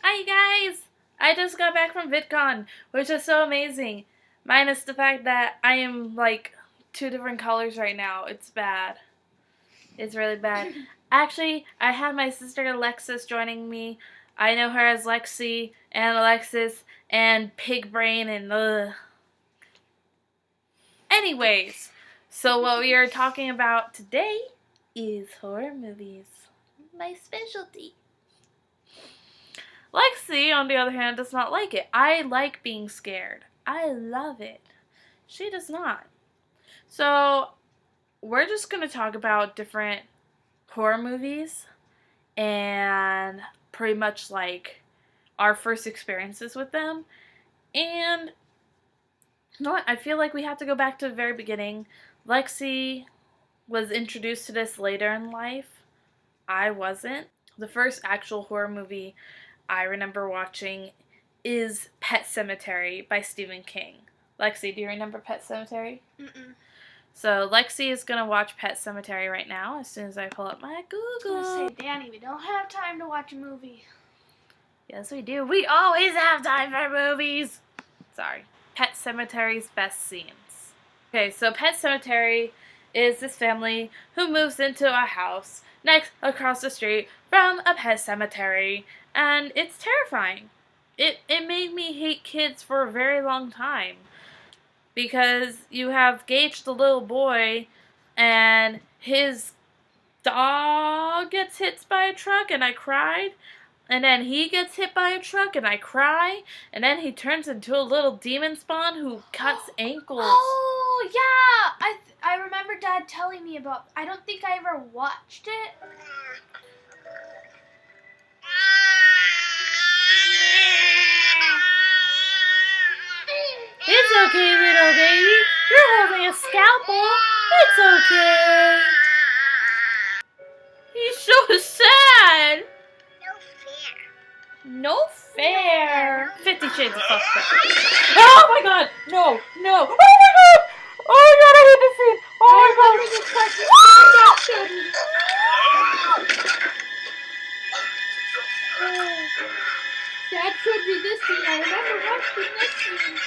Hi guys! I just got back from VidCon, which is so amazing. Minus the fact that I am like 2 different colors right now. It's bad. It's really bad. Actually, I have my sister Alexis joining me. I know her as Lexi and Alexis and Pig Brain and Anyways, so what we are talking about today is horror movies. My specialty. Lexi, on the other hand, does not like it. I like being scared. I love it. She does not. So, we're just going to talk about different horror movies and pretty much like our first experiences with them. And you know what? I feel like we have to go back to the very beginning. Lexi was introduced to this later in life. I wasn't. The first actual horror movie I remember watching is Pet Sematary by Stephen King. Lexi, do you remember Pet Sematary? Mm-mm. So Lexi is going to watch Pet Sematary right now as soon as I pull up my Google. I was gonna say, Danny, we don't have time to watch a movie. Yes, we do. We always have time for movies. Sorry. Pet Sematary's best scenes. Okay, so Pet Sematary is this family who moves into a house next across the street from a pet cemetery, and it's terrifying. It made me hate kids for a very long time because you have Gage the little boy and his dog gets hit by a truck and I cried. And then he gets hit by a truck and I cry. And then he turns into a little demon spawn who cuts ankles. Oh yeah, I remember Dad telling me about. I don't think I ever watched it. It's okay, little baby. You're holding a scalpel. It's okay. He's so sad. No fair. 50 Shades of Fucked Up. Oh my god! No! No! Oh my god! Oh my god, I hate this scene! Dad showed me this scene. I remember watching this scene.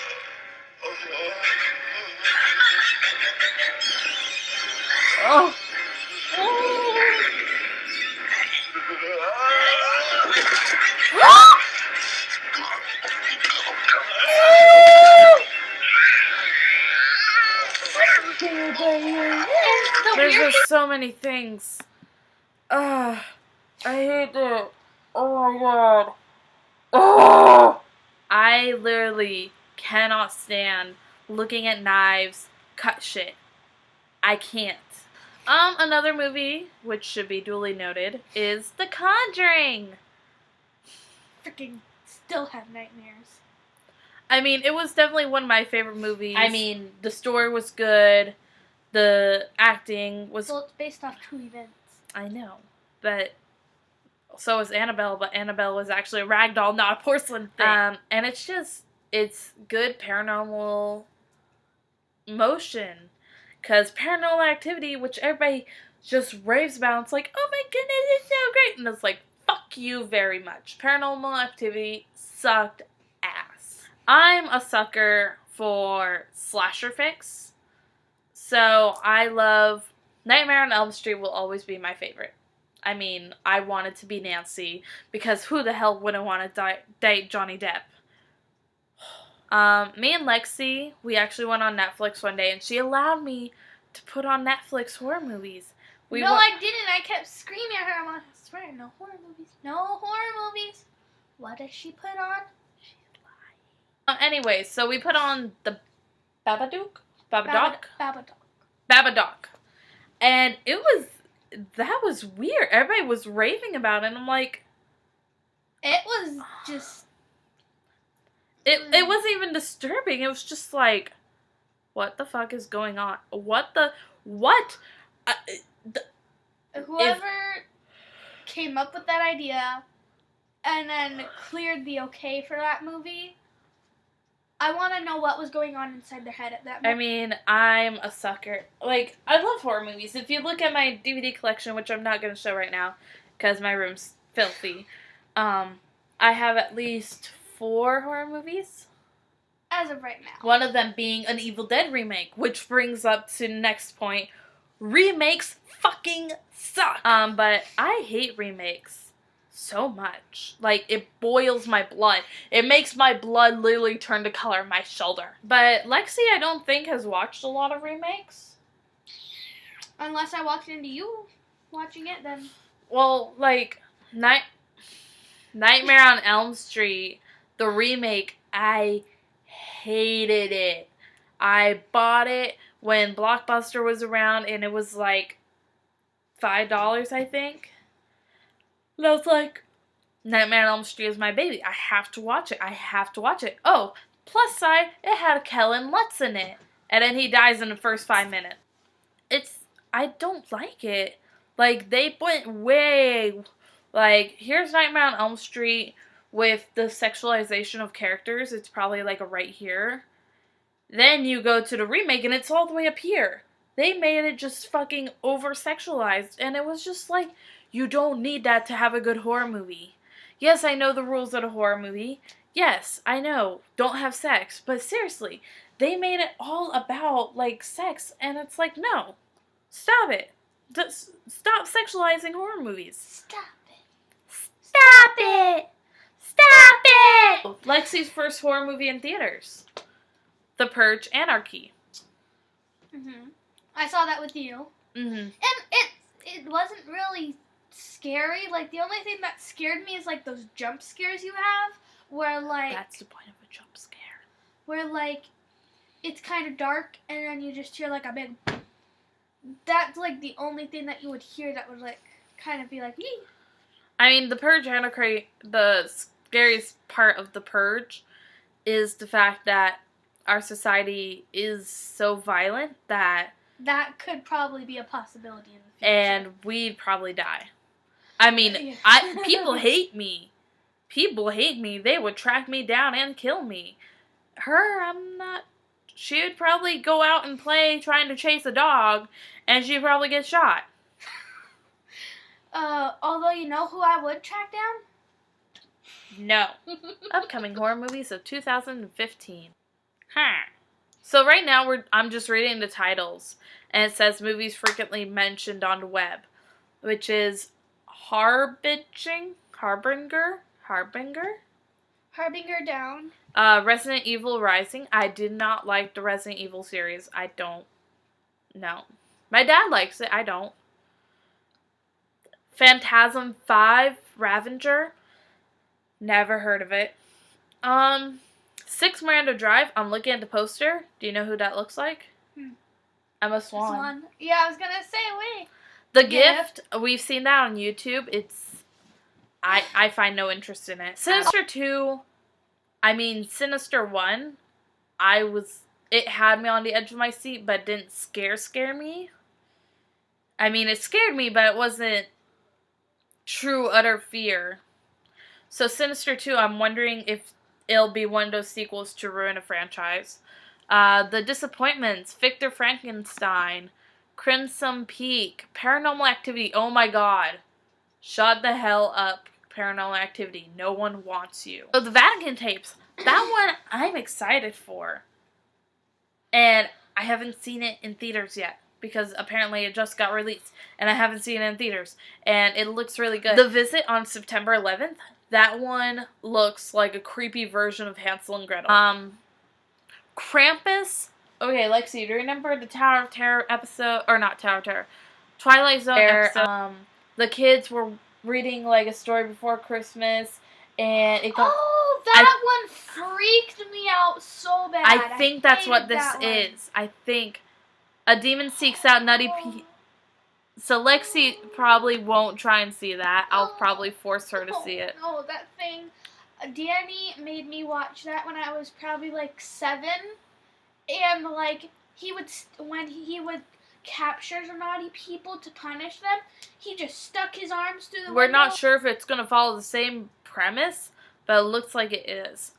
Oh! There's just so many things. Ugh. I hate it. Oh my god. Ugh. I literally cannot stand looking at knives cut shit. I can't. Another movie, which should be duly noted, is The Conjuring. Freaking still have nightmares. I mean, it was definitely one of my favorite movies. I mean, the story was good. The acting was... Well, it's based off true events. I know, but so was Annabelle, but Annabelle was actually a rag doll, not a porcelain thing. And it's good paranormal motion. Because Paranormal Activity, which everybody just raves about, it's like, oh my goodness, it's so great. And it's like, fuck you very much. Paranormal Activity sucked ass. I'm a sucker for slasher fix. So I love Nightmare on Elm Street will always be my favorite. I mean, I wanted to be Nancy because who the hell wouldn't want to date Johnny Depp? Me and Lexi, we actually went on Netflix one day and she allowed me to put on Netflix horror movies. I didn't. I kept screaming at her. I'm like, I swear, no horror movies. No horror movies. What does she put on? She's lying. Anyway, so we put on the Babadook? Babadook. And that was weird. Everybody was raving about it and I'm like... It was just... It wasn't even disturbing. It was just like, what the fuck is going on? What? Whoever came up with that idea and then cleared the okay for that movie, I want to know what was going on inside their head at that moment. I mean, I'm a sucker. Like, I love horror movies. If you look at my DVD collection, which I'm not going to show right now because my room's filthy, I have at least 4 horror movies. As of right now. One of them being an Evil Dead remake, which brings up to the next point. Remakes fucking suck. But I hate remakes so much. Like, it boils my blood. It makes my blood literally turn the color of my shoulder. But Lexi, I don't think, has watched a lot of remakes. Unless I walked into you watching it, then... Well, like, Nightmare on Elm Street, the remake, I hated it. I bought it when Blockbuster was around and it was like $5, I think. And I was like, Nightmare on Elm Street is my baby. I have to watch it. I have to watch it. Oh, plus side, it had Kellen Lutz in it. And then he dies in the first 5 minutes. I don't like it. Like, they went way, like, here's Nightmare on Elm Street with the sexualization of characters. It's probably, like, right here. Then you go to the remake, and it's all the way up here. They made it just fucking over-sexualized, and it was just like, you don't need that to have a good horror movie. Yes, I know the rules of a horror movie. Yes, I know, don't have sex. But seriously, they made it all about, like, sex, and it's like, no. Stop it. Just stop sexualizing horror movies. Stop it. Stop it. Stop it. Lexi's first horror movie in theaters. The Purge: Anarchy. I saw that with you. And it wasn't really scary. Like, the only thing that scared me is, like, those jump scares you have. Where, like... That's the point of a jump scare. Where, like, it's kind of dark and then you just hear, like, a big... That's, like, the only thing that you would hear that would, like, kind of be like, yee. I mean, The Purge: Anarchy, the scariest part of The Purge is the fact that our society is so violent that... That could probably be a possibility in the future. And we'd probably die. I mean, people hate me. People hate me. They would track me down and kill me. Her, I'm not... She would probably go out and play trying to chase a dog, and she'd probably get shot. Although, you know who I would track down? No. Upcoming horror movies of 2015. So right now, I'm just reading the titles, and it says movies frequently mentioned on the web, which is Harbinger down. Resident Evil Rising. I did not like the Resident Evil series. I don't. No. My dad likes it. I don't. Phantasm 5 Ravager. Never heard of it. 6 Miranda Drive. I'm looking at the poster. Do you know who that looks like? Emma Swan. Yeah, I was gonna say, wait. The Gift. We've seen that on YouTube. I find no interest in it. Sinister 2. I mean, Sinister 1, it had me on the edge of my seat, but didn't scare me. I mean, it scared me, but it wasn't true, utter fear. So Sinister 2, I'm wondering if it'll be one of those sequels to ruin a franchise. The Disappointments, Victor Frankenstein, Crimson Peak, Paranormal Activity, oh my god. Shut the hell up. Paranormal Activity. No one wants you. So the Vatican Tapes. That one I'm excited for. And I haven't seen it in theaters yet. Because apparently it just got released. And I haven't seen it in theaters. And it looks really good. The Visit on September 11th. That one looks like a creepy version of Hansel and Gretel. Krampus. Okay, Lexi, do you remember the Tower of Terror episode? Or not Tower of Terror. Twilight Zone episode. The kids were reading like a story before Christmas, and it got... Oh, that one freaked me out so bad. I think that's what this is. I think a demon seeks out nutty So Lexi probably won't try and see that. I'll probably force her to see it. No, that thing. Danny made me watch that when I was probably like 7, and like when he would capture the naughty people to punish them, he just stuck his arms through the window. We're not sure if it's going to follow the same premise, but it looks like it is.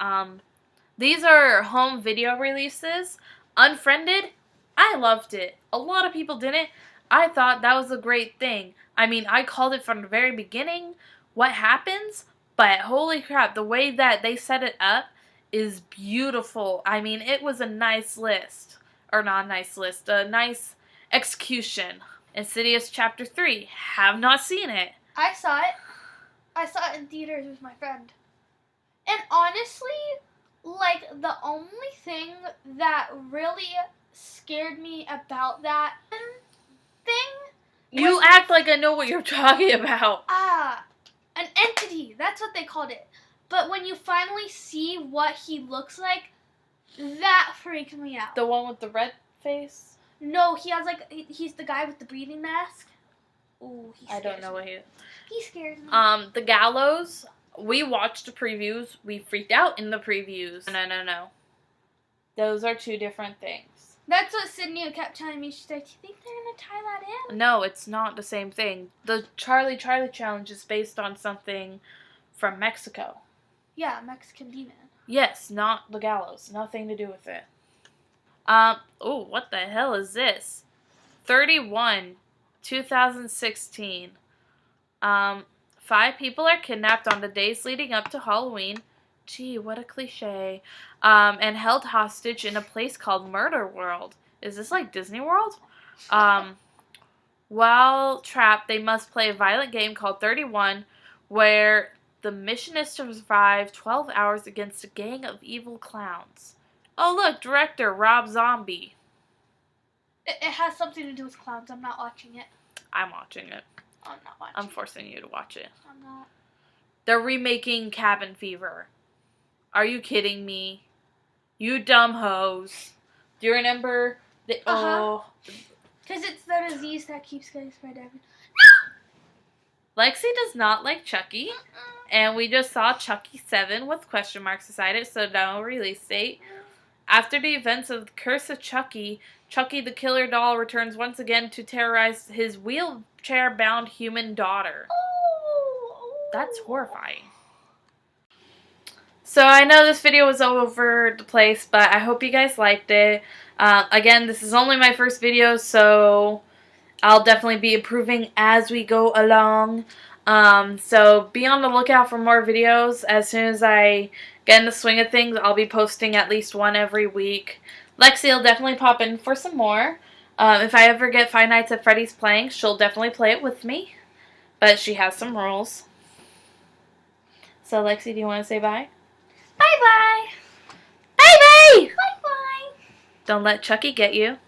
These are home video releases. Unfriended, I loved it. A lot of people didn't. I thought that was a great thing. I mean, I called it from the very beginning. What happens? But holy crap, the way that they set it up is beautiful. I mean, it was a nice list. Or not a nice list, a nice execution. Insidious Chapter 3. Have not seen it. I saw it. I saw it in theaters with my friend. And honestly, like, the only thing that really scared me about that thing... You act like I know what you're talking about. An entity. That's what they called it. But when you finally see what he looks like, that freaked me out. The one with the red face? No, he has like, he's the guy with the breathing mask. Ooh, I don't know what he is. He scares me. The Gallows, we watched the previews. We freaked out in the previews. No. Those are two different things. That's what Sydney kept telling me. She's like, do you think they're going to tie that in? No, it's not the same thing. The Charlie Challenge is based on something from Mexico. Yeah, Mexican demon. Yes, not the Gallows. Nothing to do with it. Oh, what the hell is this? 31, 2016. 5 people are kidnapped on the days leading up to Halloween. Gee, what a cliche. And held hostage in a place called Murder World. Is this like Disney World? While trapped, they must play a violent game called 31, where the mission is to survive 12 hours against a gang of evil clowns. Oh look, director Rob Zombie. It has something to do with clowns. I'm not watching it. I'm watching it. I'm not watching I'm forcing you to watch it. I'm not. They're remaking Cabin Fever. Are you kidding me? You dumb hoes. Do you remember the... Oh... Because it's the disease that keeps getting spread everywhere. Lexi does not like Chucky. And we just saw Chucky 7 with question marks beside it, so no release date. After the events of the Curse of Chucky, Chucky the Killer Doll returns once again to terrorize his wheelchair-bound human daughter. That's horrifying. So I know this video was all over the place, but I hope you guys liked it. Again, this is only my first video, so I'll definitely be improving as we go along. So be on the lookout for more videos. As soon as I get in the swing of things, I'll be posting at least one every week. Lexi will definitely pop in for some more. If I ever get Five Nights at Freddy's playing, she'll definitely play it with me. But she has some rules. So Lexi, do you want to say bye? Bye-bye. Bye-bye! Bye-bye. Don't let Chucky get you.